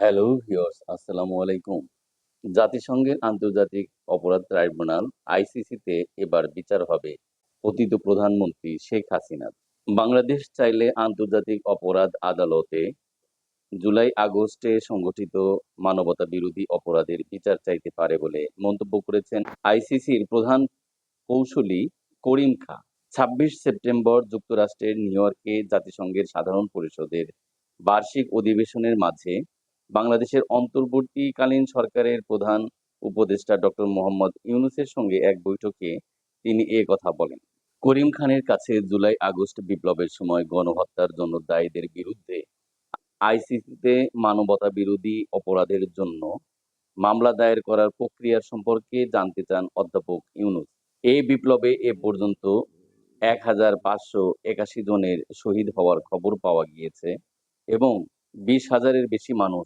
Hello viewers, আসসালামু আলাইকুম। জাতিসংঘের আন্তর্জাতিক অপরাধ ট্রাইব্যুনাল আইসিসিতে এবার বিচার হবে পতিত প্রধানমন্ত্রী শেখ হাসিনার। বাংলাদেশ চাইলে আন্তর্জাতিক অপরাধ আদালতে জুলাই-আগস্টে সংঘটিত মানবতাবিরোধী অপরাধের বিচার চাইতে পারে বলে মন্তব্য করেছেন আইসিসির প্রধান কৌঁসুলি করিম খাঁ। ২৬ সেপ্টেম্বর যুক্তরাষ্ট্রের নিউ ইয়র্কে জাতিসংঘের সাধারণ পরিষদের বার্ষিক অধিবেশনের মাঝে বাংলাদেশের অন্তর্বর্তীকালীন সরকারের প্রধান উপদেষ্টা ডক্টর মোহাম্মদ ইউনূসের সঙ্গে এক বৈঠকে তিনি এ কথা বলেন। করিম খানের কাছে জুলাই-আগস্ট বিপ্লবের সময় গণহত্যার জন্য দায়ীদের বিরুদ্ধে আইসিসিতে মানবতাবিরোধী অপরাধের জন্য মামলা দায়ের করার প্রক্রিয়া সম্পর্কে জানতে চান অধ্যাপক ইউনূস। এই বিপ্লবে এ পর্যন্ত ১,৫৮১ জনের শহীদ হওয়ার খবর পাওয়া গিয়েছে এবং ২০,০০০-এর বেশি মানুষ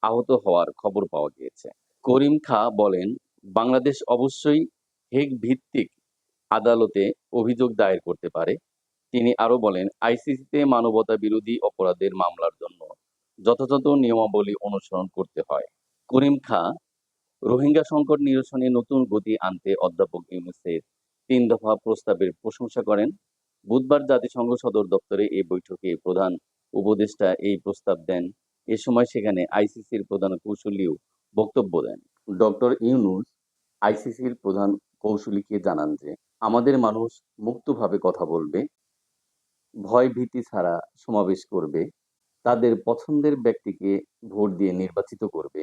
আহত হওয়ার খবর পাওয়া গিয়েছে। করিম খাঁ বলেন, বাংলাদেশ অবশ্যই হেগ ভিত্তিক আদালতে অভিযোগ দায়ের করতে পারে। তিনি আরও বলেন, আইসিসিতে মানবতাবিরোধী অপরাধের মামলার জন্য যথাযথ নিয়মাবলী অনুসরণ করতে হয়। করিম খাঁ রোহিঙ্গা সংকট নিরসনে নতুন গতি আনতে অধ্যাপক ইউনূসের ৩ দফা প্রস্তাবের প্রশংসা করেন। বুধবার জাতিসংঘ সদর দপ্তরে এ বৈঠকে প্রধান উপদেষ্টা এই প্রস্তাব দেন। এ সময় সেখানে আইসিসির প্রধান কৌঁসুলিও বক্তব্য দেন। ডক্টর ইউনূস আইসিসির প্রধান কৌঁসুলিকে জানান যে, আমাদের মানুষ মুক্তভাবে কথা বলবে, ভয়-ভীতি ছাড়া সমাবেশ করবে, তাদের পছন্দের ব্যক্তিকে ভোট দিয়ে নির্বাচিত করবে।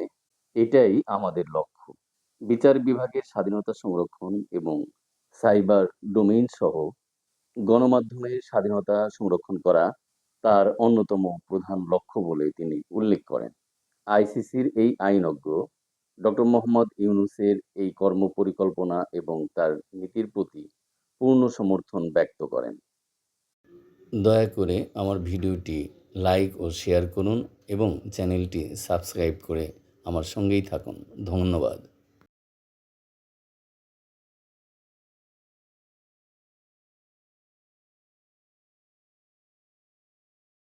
এটাই আমাদের লক্ষ্য। বিচার বিভাগের স্বাধীনতা সংরক্ষণ এবং সাইবার ডোমেইন সহ গণমাধ্যমের স্বাধীনতা সংরক্ষণ করা তার অন্যতম প্রধান লক্ষ্য বলে তিনি উল্লেখ করেন। আইসিসির এই আইনজ্ঞ ডক্টর মোহাম্মদ ইউনূসের এই কর্মপরিকল্পনা এবং তার নীতির প্রতি পূর্ণ সমর্থন ব্যক্ত করেন। দয়া করে আমার ভিডিওটি লাইক ও শেয়ার করুন এবং চ্যানেলটি সাবস্ক্রাইব করে আমার সঙ্গেই থাকুন। ধন্যবাদ।